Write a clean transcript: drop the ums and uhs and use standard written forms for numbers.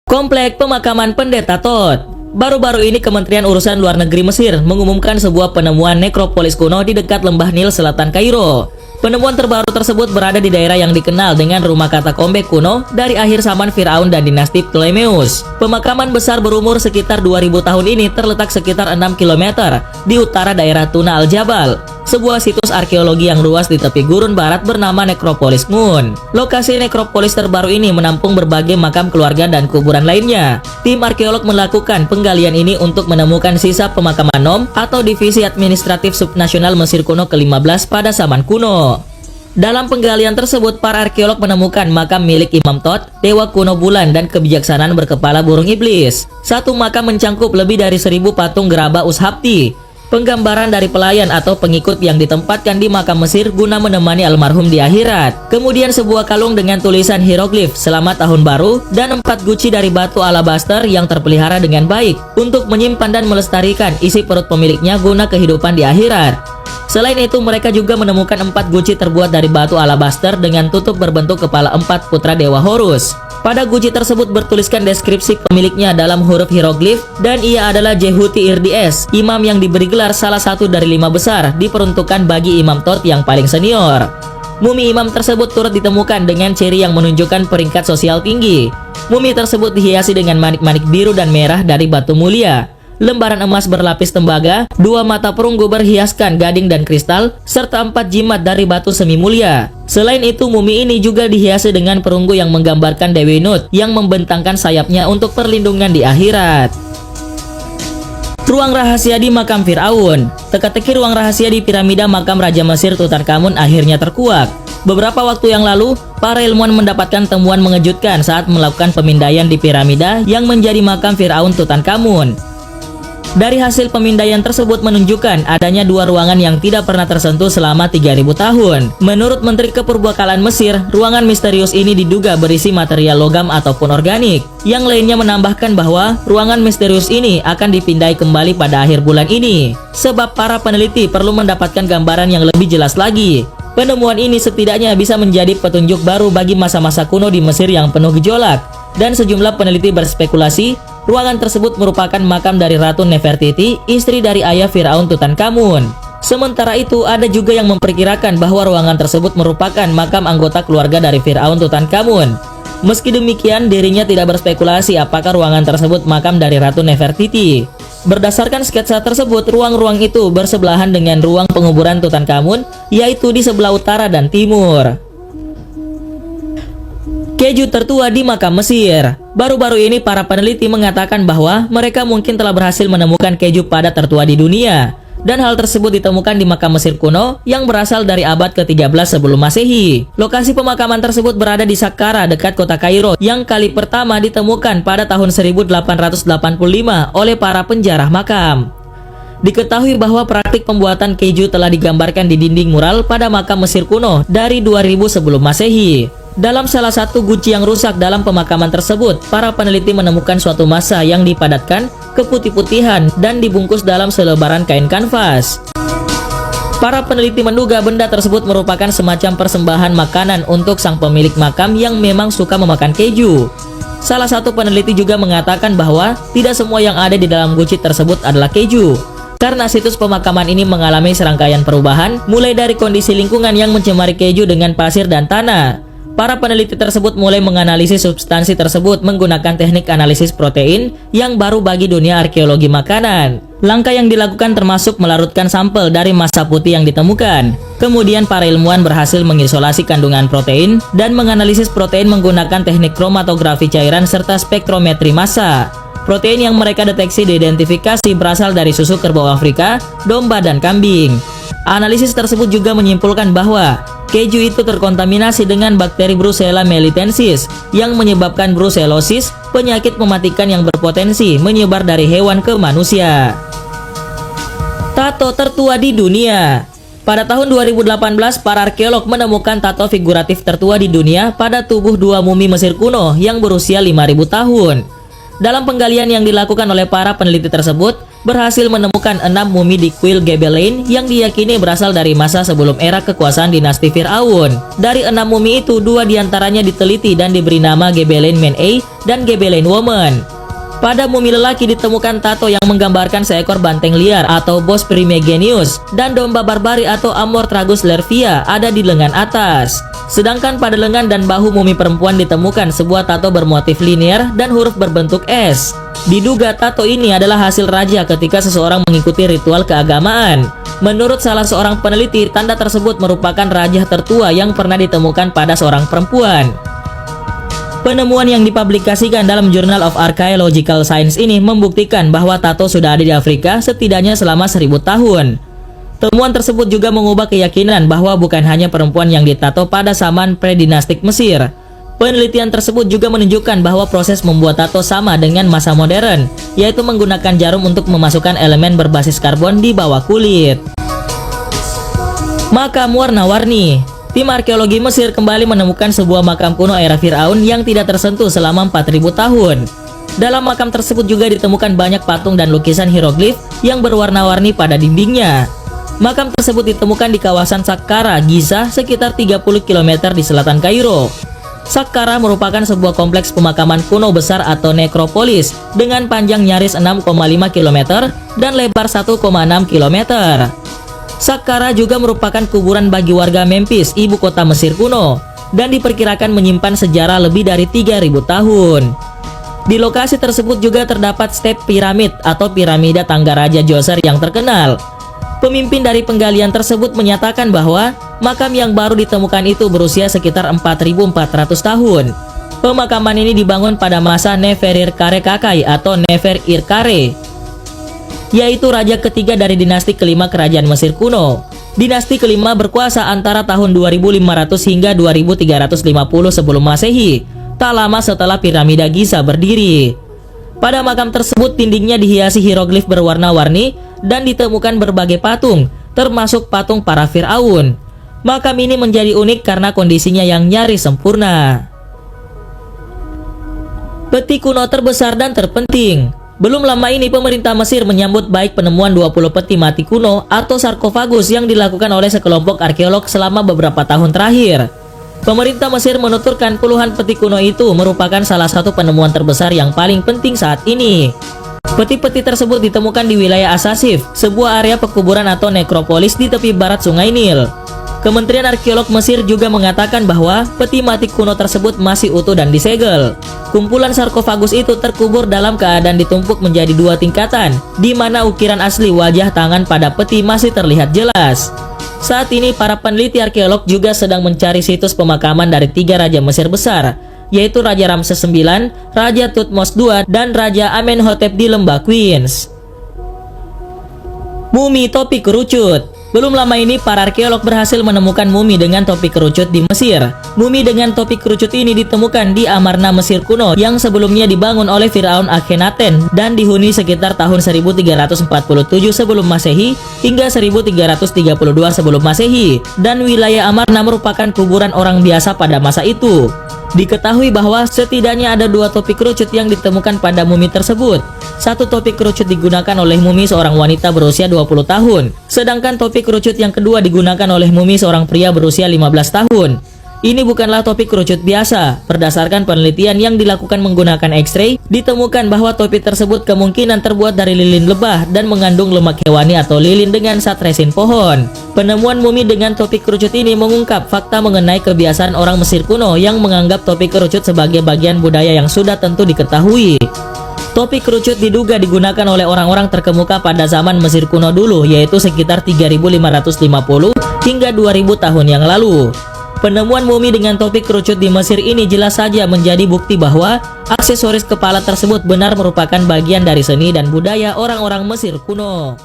Komplek pemakaman Pendeta Tot. Baru-baru ini Kementerian Urusan Luar Negeri Mesir mengumumkan sebuah penemuan nekropolis kuno di dekat lembah Nil selatan Kairo. Penemuan terbaru tersebut berada di daerah yang dikenal dengan rumah katakombe kuno dari akhir zaman Firaun dan dinasti Ptolemeus. Pemakaman besar berumur sekitar 2000 tahun ini terletak sekitar 6 km di utara daerah Tuna Al-Jabal, sebuah situs arkeologi yang luas di tepi gurun barat bernama Nekropolis Mun. Lokasi nekropolis terbaru ini menampung berbagai makam keluarga dan kuburan lainnya. Tim arkeolog melakukan penggalian ini untuk menemukan sisa pemakaman Nom atau Divisi Administratif Subnasional Mesir kuno ke-15 pada zaman kuno. Dalam penggalian tersebut, para arkeolog menemukan makam milik Imam Tot, dewa kuno bulan dan kebijaksanaan berkepala burung iblis. Satu makam mencangkup lebih dari 1000 patung gerabah Ushapti, penggambaran dari pelayan atau pengikut yang ditempatkan di makam Mesir guna menemani almarhum di akhirat. Kemudian sebuah kalung dengan tulisan hieroglif Selamat Tahun Baru dan 4 guci dari batu alabaster yang terpelihara dengan baik untuk menyimpan dan melestarikan isi perut pemiliknya guna kehidupan di akhirat. Selain itu, mereka juga menemukan 4 guci terbuat dari batu alabaster dengan tutup berbentuk kepala 4 putra dewa Horus. Pada guci tersebut bertuliskan deskripsi pemiliknya dalam huruf hieroglif, dan ia adalah Jehuti Irdies, imam yang diberi gelar salah satu dari 5 besar, diperuntukkan bagi Imam Tot yang paling senior. Mumi imam tersebut turut ditemukan dengan ciri yang menunjukkan peringkat sosial tinggi. Mumi tersebut dihiasi dengan manik-manik biru dan merah dari batu mulia, lembaran emas berlapis tembaga, 2 mata perunggu berhiaskan gading dan kristal, serta 4 jimat dari batu semi mulia. Selain itu, mumi ini juga dihiasi dengan perunggu yang menggambarkan Dewi Nut yang membentangkan sayapnya untuk perlindungan di akhirat. Ruang rahasia di makam Firaun. Teka-teki ruang rahasia di piramida makam Raja Mesir Tutankhamun akhirnya terkuak. Beberapa waktu yang lalu, para ilmuwan mendapatkan temuan mengejutkan saat melakukan pemindaian di piramida yang menjadi makam Firaun Tutankhamun. Dari hasil pemindaian tersebut menunjukkan adanya 2 ruangan yang tidak pernah tersentuh selama 3000 tahun. Menurut Menteri Keperbakalan Mesir, ruangan misterius ini diduga berisi material logam ataupun organik. Yang lainnya menambahkan bahwa ruangan misterius ini akan dipindai kembali pada akhir bulan ini, sebab para peneliti perlu mendapatkan gambaran yang lebih jelas lagi. Penemuan ini setidaknya bisa menjadi petunjuk baru bagi masa-masa kuno di Mesir yang penuh gejolak, dan sejumlah peneliti berspekulasi ruangan tersebut merupakan makam dari Ratu Nefertiti, istri dari ayah Firaun Tutankhamun. Sementara itu, ada juga yang memperkirakan bahwa ruangan tersebut merupakan makam anggota keluarga dari Firaun Tutankhamun. Meski demikian, dirinya tidak berspekulasi apakah ruangan tersebut makam dari Ratu Nefertiti. Berdasarkan sketsa tersebut, ruang-ruang itu bersebelahan dengan ruang penguburan Tutankhamun, yaitu di sebelah utara dan timur. Keju tertua di makam Mesir. Baru-baru ini para peneliti mengatakan bahwa mereka mungkin telah berhasil menemukan keju padat tertua di dunia. Dan hal tersebut ditemukan di makam Mesir kuno yang berasal dari abad ke-13 sebelum Masehi. Lokasi pemakaman tersebut berada di Saqqara dekat kota Kairo yang kali pertama ditemukan pada tahun 1885 oleh para penjarah makam. Diketahui bahwa praktik pembuatan keju telah digambarkan di dinding mural pada makam Mesir kuno dari 2000 sebelum Masehi. Dalam salah satu guci yang rusak dalam pemakaman tersebut, para peneliti menemukan suatu massa yang dipadatkan, keputih-putihan, dan dibungkus dalam selebaran kain kanvas. Para peneliti menduga benda tersebut merupakan semacam persembahan makanan untuk sang pemilik makam yang memang suka memakan keju. Salah satu peneliti juga mengatakan bahwa tidak semua yang ada di dalam guci tersebut adalah keju, karena situs pemakaman ini mengalami serangkaian perubahan, mulai dari kondisi lingkungan yang mencemari keju dengan pasir dan tanah. Para peneliti tersebut mulai menganalisis substansi tersebut menggunakan teknik analisis protein yang baru bagi dunia arkeologi makanan. Langkah yang dilakukan termasuk melarutkan sampel dari massa putih yang ditemukan. Kemudian para ilmuwan berhasil mengisolasi kandungan protein dan menganalisis protein menggunakan teknik kromatografi cairan serta spektrometri massa. Protein yang mereka deteksi diidentifikasi berasal dari susu kerbau Afrika, domba, dan kambing. Analisis tersebut juga menyimpulkan bahwa keju itu terkontaminasi dengan bakteri Brucella melitensis yang menyebabkan brucellosis, penyakit mematikan yang berpotensi menyebar dari hewan ke manusia. Tato tertua di dunia. Pada tahun 2018, para arkeolog menemukan tato figuratif tertua di dunia pada tubuh 2 mumi Mesir kuno yang berusia 5000 tahun. Dalam penggalian yang dilakukan oleh para peneliti tersebut, berhasil menemukan 6 mumi di kuil Gebelein yang diyakini berasal dari masa sebelum era kekuasaan dinasti Fir'aun. Dari 6 mumi itu, 2 diantaranya diteliti dan diberi nama Gebelein Man A dan Gebelein Woman. Pada mumi lelaki ditemukan tato yang menggambarkan seekor banteng liar atau Bos Primigenius dan domba barbari atau Amortragus lervia ada di lengan atas. Sedangkan pada lengan dan bahu mumi perempuan ditemukan sebuah tato bermotif linier dan huruf berbentuk S. Diduga tato ini adalah hasil raja ketika seseorang mengikuti ritual keagamaan. Menurut salah seorang peneliti, tanda tersebut merupakan raja tertua yang pernah ditemukan pada seorang perempuan. Penemuan yang dipublikasikan dalam Journal of Archaeological Science ini membuktikan bahwa tato sudah ada di Afrika setidaknya selama 1000 tahun. Temuan tersebut juga mengubah keyakinan bahwa bukan hanya perempuan yang ditato pada zaman predinastik Mesir. Penelitian tersebut juga menunjukkan bahwa proses membuat tato sama dengan masa modern, yaitu menggunakan jarum untuk memasukkan elemen berbasis karbon di bawah kulit. Makam warna-warni. Tim arkeologi Mesir kembali menemukan sebuah makam kuno era Fir'aun yang tidak tersentuh selama 4000 tahun. Dalam makam tersebut juga ditemukan banyak patung dan lukisan hieroglif yang berwarna-warni pada dindingnya. Makam tersebut ditemukan di kawasan Saqqara, Giza, sekitar 30 km di selatan Kairo. Saqqara merupakan sebuah kompleks pemakaman kuno besar atau nekropolis dengan panjang nyaris 6,5 km dan lebar 1,6 km. Saqqara juga merupakan kuburan bagi warga Memphis, ibu kota Mesir kuno, dan diperkirakan menyimpan sejarah lebih dari 3000 tahun. Di lokasi tersebut juga terdapat step piramid atau piramida tangga Raja Djoser yang terkenal. Pemimpin dari penggalian tersebut menyatakan bahwa makam yang baru ditemukan itu berusia sekitar 4400 tahun. Pemakaman ini dibangun pada masa Neferirkare Kakai atau Nefer-ir-Kare, yaitu raja ketiga dari dinasti kelima kerajaan Mesir kuno. Dinasti kelima berkuasa antara tahun 2500 hingga 2350 sebelum Masehi, tak lama setelah piramida Giza berdiri. Pada makam tersebut dindingnya dihiasi hieroglif berwarna-warni dan ditemukan berbagai patung, termasuk patung para Fir'aun. Makam ini menjadi unik karena kondisinya yang nyaris sempurna. Peti kuno terbesar dan terpenting. Belum lama ini pemerintah Mesir menyambut baik penemuan 20 peti mati kuno atau sarkofagus yang dilakukan oleh sekelompok arkeolog selama beberapa tahun terakhir. Pemerintah Mesir menuturkan puluhan peti kuno itu merupakan salah satu penemuan terbesar yang paling penting saat ini. Peti-peti tersebut ditemukan di wilayah Asasif, sebuah area pekuburan atau nekropolis di tepi barat Sungai Nil. Kementerian Arkeolog Mesir juga mengatakan bahwa peti mati kuno tersebut masih utuh dan disegel. Kumpulan sarkofagus itu terkubur dalam keadaan ditumpuk menjadi 2 tingkatan, di mana ukiran asli wajah tangan pada peti masih terlihat jelas. Saat ini para peneliti arkeolog juga sedang mencari situs pemakaman dari 3 raja Mesir besar, yaitu Raja Ramses IX, Raja Thutmose II, dan Raja Amenhotep di Lembah Queens. Mumi topi kerucut. Belum lama ini para arkeolog berhasil menemukan mumi dengan topi kerucut di Mesir. Mumi dengan topi kerucut ini ditemukan di Amarna, Mesir kuno yang sebelumnya dibangun oleh Firaun Akhenaten dan dihuni sekitar tahun 1347 sebelum Masehi hingga 1332 sebelum Masehi, dan wilayah Amarna merupakan kuburan orang biasa pada masa itu. Diketahui bahwa setidaknya ada 2 topi kerucut yang ditemukan pada mumi tersebut. Satu topi kerucut digunakan oleh mumi seorang wanita berusia 20 tahun, sedangkan topi kerucut yang kedua digunakan oleh mumi seorang pria berusia 15 tahun. Ini bukanlah topi kerucut biasa. Berdasarkan penelitian yang dilakukan menggunakan X-ray, ditemukan bahwa topi tersebut kemungkinan terbuat dari lilin lebah dan mengandung lemak hewani atau lilin dengan zat resin pohon. Penemuan mumi dengan topi kerucut ini mengungkap fakta mengenai kebiasaan orang Mesir kuno yang menganggap topi kerucut sebagai bagian budaya yang sudah tentu diketahui. Topi kerucut diduga digunakan oleh orang-orang terkemuka pada zaman Mesir kuno dulu, yaitu sekitar 3550 hingga 2000 tahun yang lalu. Penemuan mumi dengan topi kerucut di Mesir ini jelas saja menjadi bukti bahwa aksesoris kepala tersebut benar merupakan bagian dari seni dan budaya orang-orang Mesir kuno.